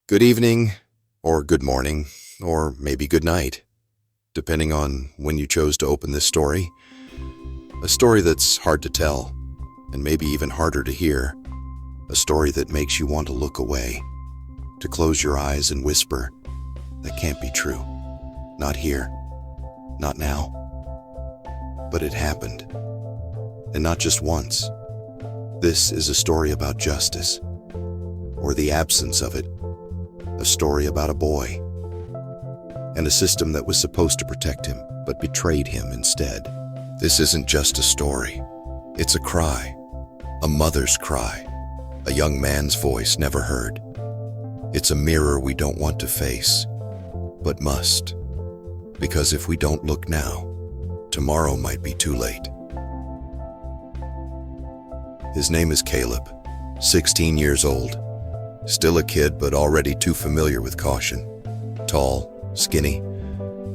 Good evening, or good morning, or maybe good night, depending on when you chose to open this story. A story that's hard to tell, and maybe even harder to hear. A story that makes you want to look away, to close your eyes and whisper, "That can't be true. Not here. Not now." But it happened. And not just once. This is a story about justice, or the absence of it. A story about a boy, and a system that was supposed to protect him, but betrayed him instead. This isn't just a story. It's a cry, a mother's cry, a young man's voice never heard. It's a mirror we don't want to face, but must. Because if we don't look now, tomorrow might be too late. His name is Caleb, 16 years old. Still a kid, but already too familiar with caution. Tall, skinny,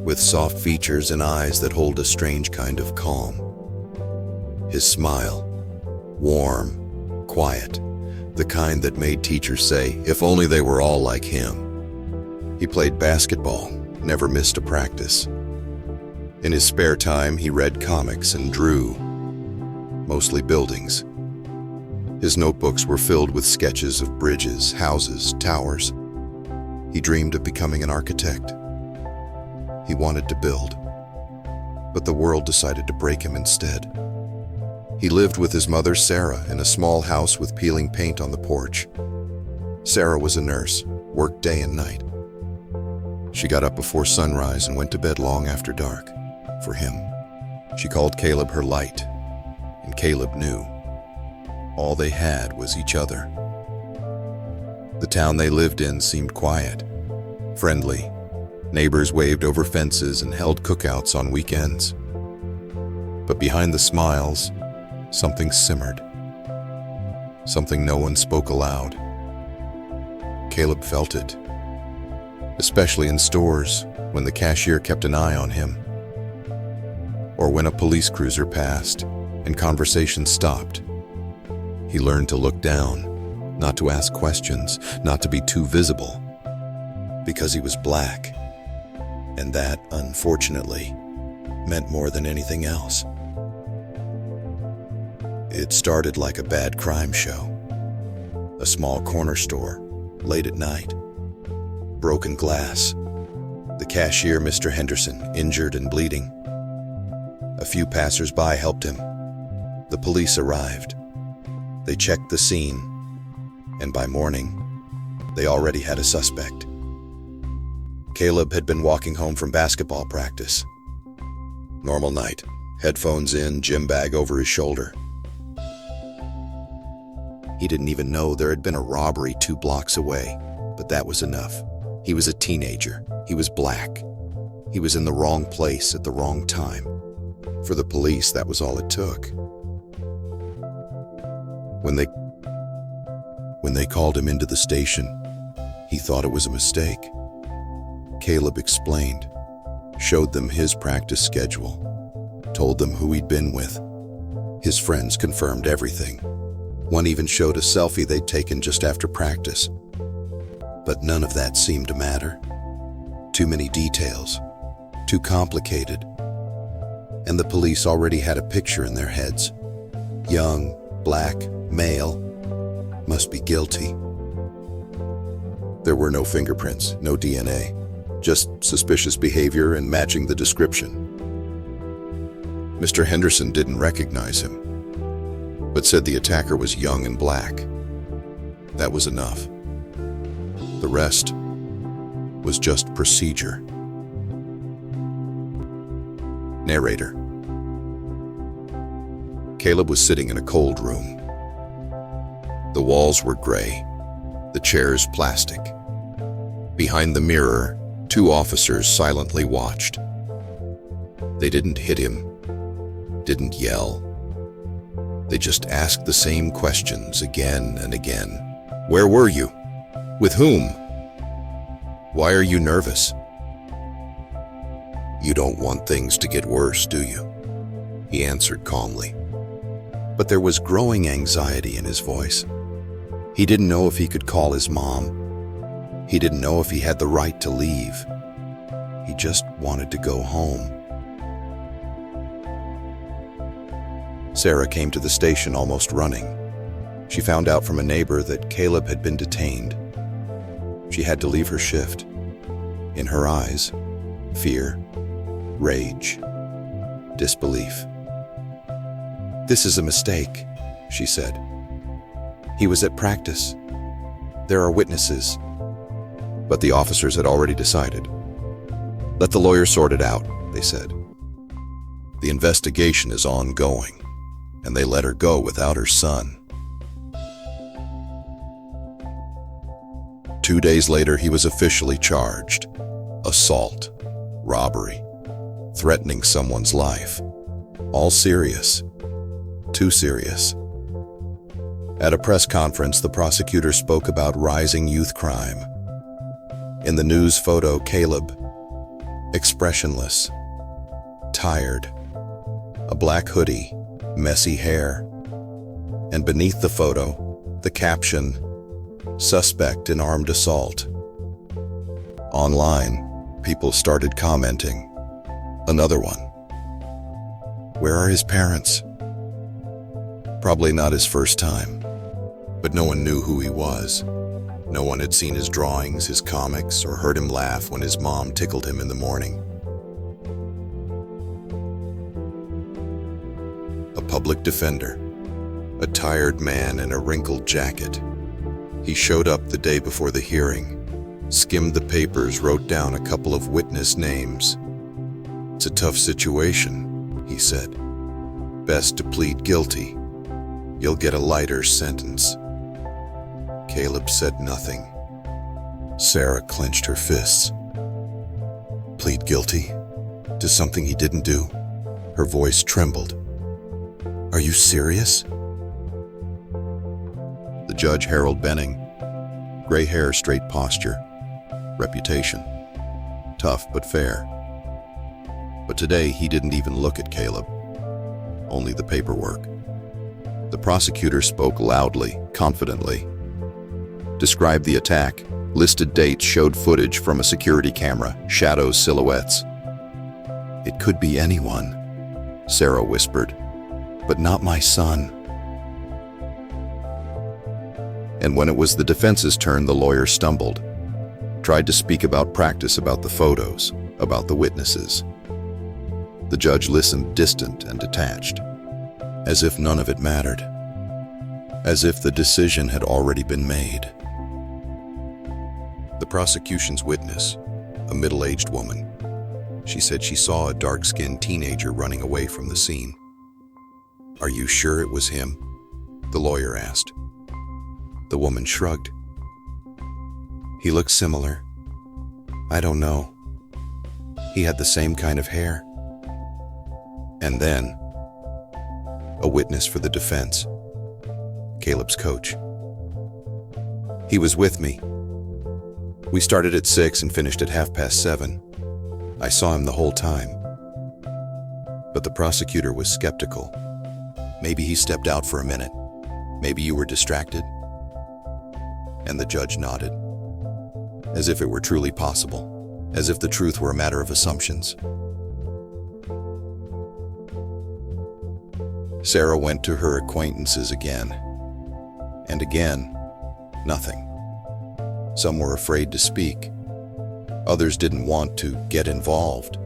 with soft features and eyes that hold a strange kind of calm. His smile, warm, quiet, the kind that made teachers say, if only they were all like him. He played basketball, never missed a practice. In his spare time, he read comics and drew, mostly buildings. His notebooks were filled with sketches of bridges, houses, towers. He dreamed of becoming an architect. He wanted to build, but the world decided to break him instead. He lived with his mother, Sarah, in a small house with peeling paint on the porch. Sarah was a nurse, worked day and night. She got up before sunrise and went to bed long after dark. For him, she called Caleb her light, and Caleb knew. All they had was each other. The town they lived in seemed quiet, friendly. Neighbors waved over fences and held cookouts on weekends. But behind the smiles, something simmered. Something no one spoke aloud. Caleb felt it, especially in stores when the cashier kept an eye on him, or when a police cruiser passed and conversation stopped. He learned to look down, not to ask questions, not to be too visible, because he was black, and that, unfortunately, meant more than anything else. It started like a bad crime show. A small corner store, late at night. Broken glass. The cashier, Mr. Henderson, injured and bleeding. A few passers-by helped him. The police arrived. They checked the scene, and by morning, they already had a suspect. Caleb had been walking home from basketball practice. Normal night, headphones in, gym bag over his shoulder. He didn't even know there had been a robbery 2 blocks away, but that was enough. He was a teenager. He was black. He was in the wrong place at the wrong time. For the police, that was all it took. When they called him into the station, he thought it was a mistake. Caleb explained, showed them his practice schedule, told them who he'd been with. His friends confirmed everything. One even showed a selfie they'd taken just after practice. But none of that seemed to matter. Too many details, too complicated. And the police already had a picture in their heads. Young, black, male, must be guilty. There were no fingerprints, no DNA, just suspicious behavior and matching the description. Mr. Henderson didn't recognize him, but said the attacker was young and black. That was enough. The rest was just procedure. Narrator. Caleb was sitting in a cold room. The walls were gray, the chairs plastic. Behind the mirror, 2 officers silently watched. They didn't hit him, didn't yell. They just asked the same questions again and again. Where were you? With whom? Why are you nervous? You don't want things to get worse, do you? He answered calmly. But there was growing anxiety in his voice. He didn't know if he could call his mom. He didn't know if he had the right to leave. He just wanted to go home. Sarah came to the station almost running. She found out from a neighbor that Caleb had been detained. She had to leave her shift. In her eyes, fear, rage, disbelief. "This is a mistake," she said. "He was at practice. There are witnesses." But the officers had already decided. "Let the lawyer sort it out," they said. "The investigation is ongoing," and they let her go without her son. 2 days later, he was officially charged. Assault, robbery, threatening someone's life. All serious. Too serious. At a press conference, the prosecutor spoke about rising youth crime. In the news photo, Caleb, expressionless, tired, a black hoodie, messy hair, and beneath the photo, the caption, "Suspect in armed assault." Online, people started commenting. Another one. Where are his parents? Probably not his first time, but no one knew who he was. No one had seen his drawings, his comics, or heard him laugh when his mom tickled him in the morning. A public defender, a tired man in a wrinkled jacket. He showed up the day before the hearing, skimmed the papers, wrote down a couple of witness names. "It's a tough situation," he said. "Best to plead guilty. You'll get a lighter sentence." Caleb said nothing. Sarah clenched her fists. Plead guilty to something he didn't do? Her voice trembled. "Are you serious?" The judge, Harold Benning, gray hair, straight posture, reputation, tough but fair. But today he didn't even look at Caleb, only the paperwork. The prosecutor spoke loudly, confidently, described the attack, listed dates, showed footage from a security camera, shadows, silhouettes. "It could be anyone," Sarah whispered, "but not my son." And when it was the defense's turn, the lawyer stumbled, tried to speak about practice, about the photos, about the witnesses. The judge listened, distant and detached, as if none of it mattered, as if the decision had already been made. The prosecution's witness, a middle-aged woman, she said she saw a dark-skinned teenager running away from the scene. "Are you sure it was him?" the lawyer asked. The woman shrugged. "He looked similar. I don't know. He had the same kind of hair." And then, a witness for the defense, Caleb's coach. "He was with me. We started at 6 and finished at 7:30. I saw him the whole time." But the prosecutor was skeptical. "Maybe he stepped out for a minute. Maybe you were distracted." And the judge nodded, as if it were truly possible, as if the truth were a matter of assumptions. Sarah went to her acquaintances again, and again, nothing. Some were afraid to speak. Others didn't want to get involved.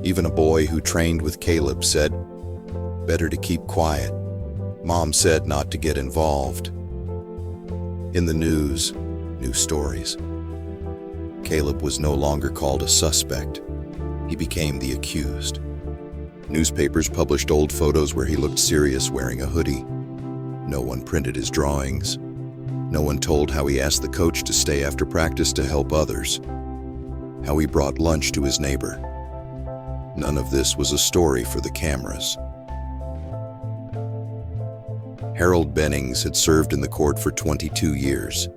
Even a boy who trained with Caleb said, "Better to keep quiet. Mom said not to get involved." In the news stories, Caleb was no longer called a suspect. He became the accused. Newspapers published old photos where he looked serious wearing a hoodie. No one printed his drawings. No one told how he asked the coach to stay after practice to help others, how he brought lunch to his neighbor. None of this was a story for the cameras. Harold Bennings had served in the court for 22 years.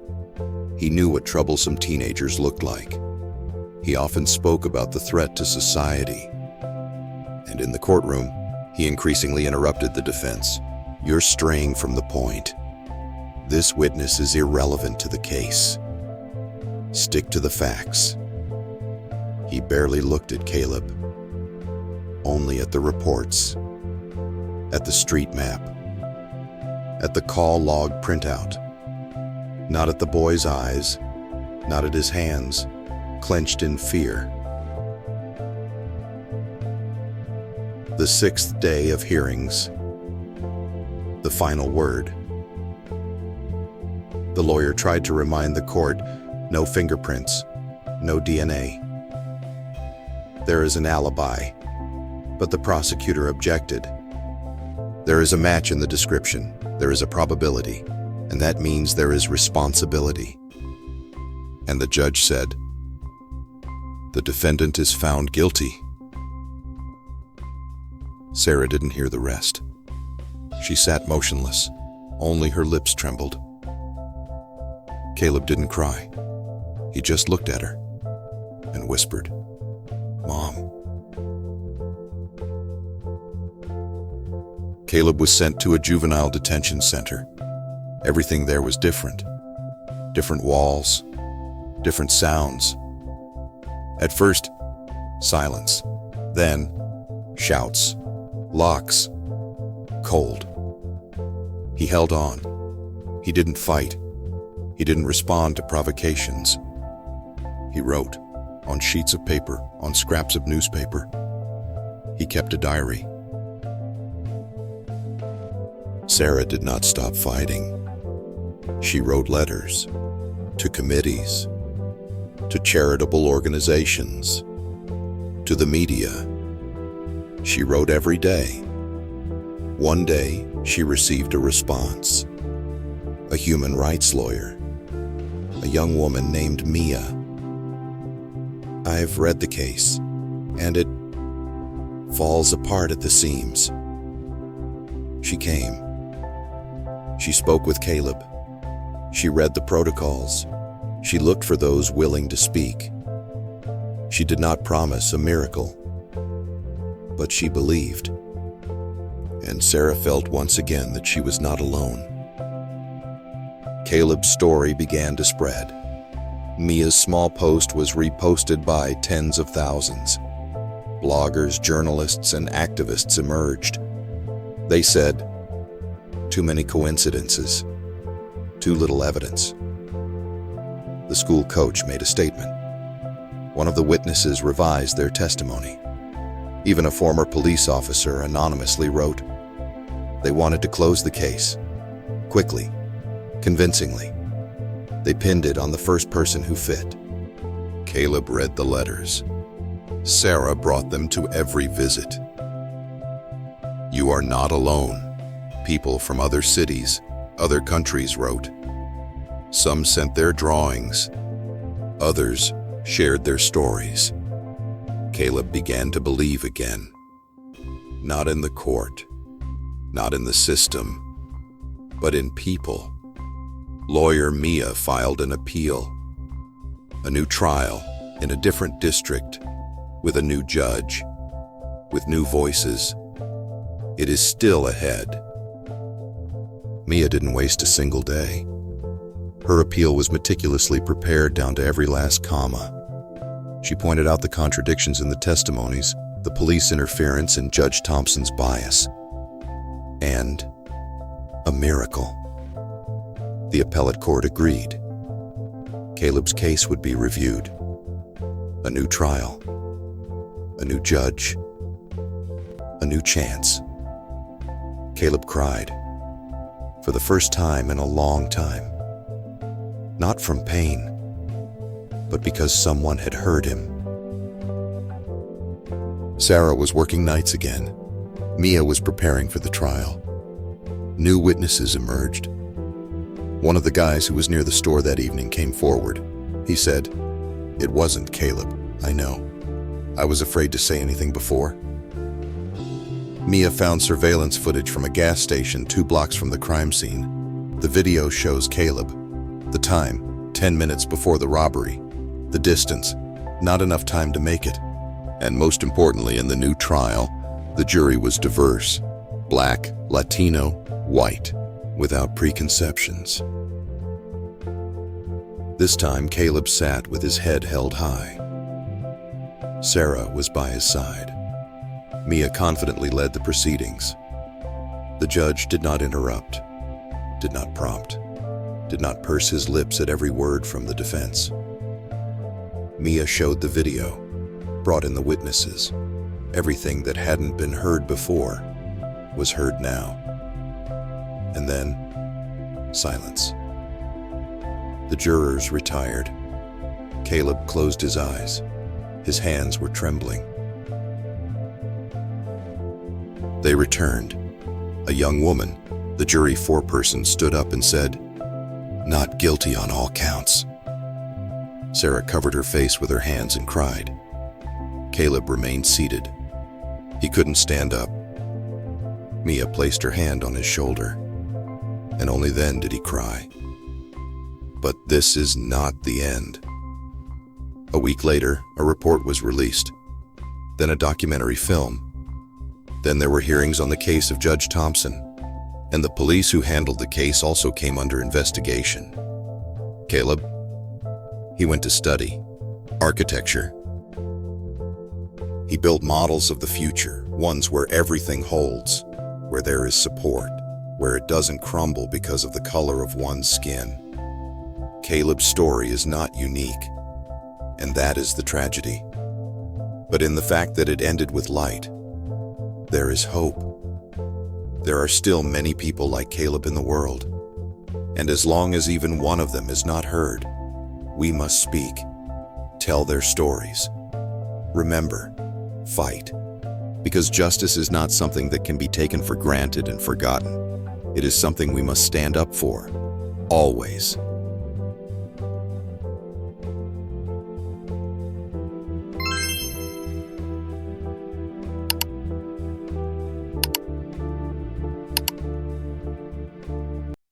He knew what troublesome teenagers looked like. He often spoke about the threat to society. And in the courtroom, he increasingly interrupted the defense. "You're straying from the point. This witness is irrelevant to the case. Stick to the facts. He barely looked at Caleb, only at the reports, at the street map, at the call log printout. Not at the boy's eyes, not at his hands, clenched in fear. The 6th day of hearings. The final word. The lawyer tried to remind the court, no fingerprints, no DNA. There is an alibi, but the prosecutor objected. There is a match in the description, there is a probability, and that means there is responsibility. And the judge said, the defendant is found guilty. Sarah didn't hear the rest. She sat motionless, only her lips trembled. Caleb didn't cry. He just looked at her and whispered, "Mom." Caleb was sent to a juvenile detention center. Everything there was different. Different walls, different sounds. At first, silence. Then, shouts, locks, cold. He held on. He didn't fight. He didn't respond to provocations. He wrote, on sheets of paper, on scraps of newspaper. He kept a diary. Sarah did not stop fighting. She wrote letters to committees, to charitable organizations, to the media. She wrote every day. One day, she received a response. A human rights lawyer, a young woman named Mia. "I've read the case, and it falls apart at the seams." She came. She spoke with Caleb. She read the protocols. She looked for those willing to speak. She did not promise a miracle, but she believed. And Sarah felt once again that she was not alone. Caleb's story began to spread. Mia's small post was reposted by tens of thousands. Bloggers, journalists, and activists emerged. They said, "Too many coincidences, too little evidence." The school coach made a statement. One of the witnesses revised their testimony. Even a former police officer anonymously wrote, "They wanted to close the case, quickly, convincingly. They pinned it on the first person who fit." Caleb read the letters. Sarah brought them to every visit. "You are not alone," people from other cities, other countries wrote. Some sent their drawings. Others shared their stories. Caleb began to believe again. Not in the court, not in the system, but in people. Lawyer Mia filed an appeal. A new trial in a different district, with a new judge, with new voices. It is still ahead. Mia didn't waste a single day. Her appeal was meticulously prepared down to every last comma. She pointed out the contradictions in the testimonies, the police interference, and Judge Thompson's bias. And a miracle. The appellate court agreed. Caleb's case would be reviewed. A new trial. A new judge. A new chance. Caleb cried. For the first time in a long time. Not from pain, but because someone had heard him. Sarah was working nights again. Mia was preparing for the trial. New witnesses emerged. One of the guys who was near the store that evening came forward. He said, "It wasn't Caleb, I know. I was afraid to say anything before." Mia found surveillance footage from a gas station 2 blocks from the crime scene. The video shows Caleb. The time, 10 minutes before the robbery. The distance, not enough time to make it. And most importantly, in the new trial, the jury was diverse. Black, Latino, white, without preconceptions. This time, Caleb sat with his head held high. Sarah was by his side. Mia confidently led the proceedings. The judge did not interrupt, did not prompt, did not purse his lips at every word from the defense. Mia showed the video, brought in the witnesses. Everything that hadn't been heard before was heard now. And then, silence. The jurors retired. Caleb closed his eyes. His hands were trembling. They returned. A young woman, the jury foreperson, stood up and said, "Not guilty on all counts." Sarah covered her face with her hands and cried. Caleb remained seated. He couldn't stand up. Mia placed her hand on his shoulder, and only then did he cry. But this is not the end. A week later, a report was released, then a documentary film. Then there were hearings on the case of Judge Thompson, and the police who handled the case also came under investigation. Caleb, he went to study architecture. He built models of the future, ones where everything holds, where there is support, where it doesn't crumble because of the color of one's skin. Caleb's story is not unique, and that is the tragedy. But in the fact that it ended with light, there is hope. There are still many people like Caleb in the world, and as long as even one of them is not heard, we must speak, tell their stories. Remember, fight, because justice is not something that can be taken for granted and forgotten. It is something we must stand up for, always.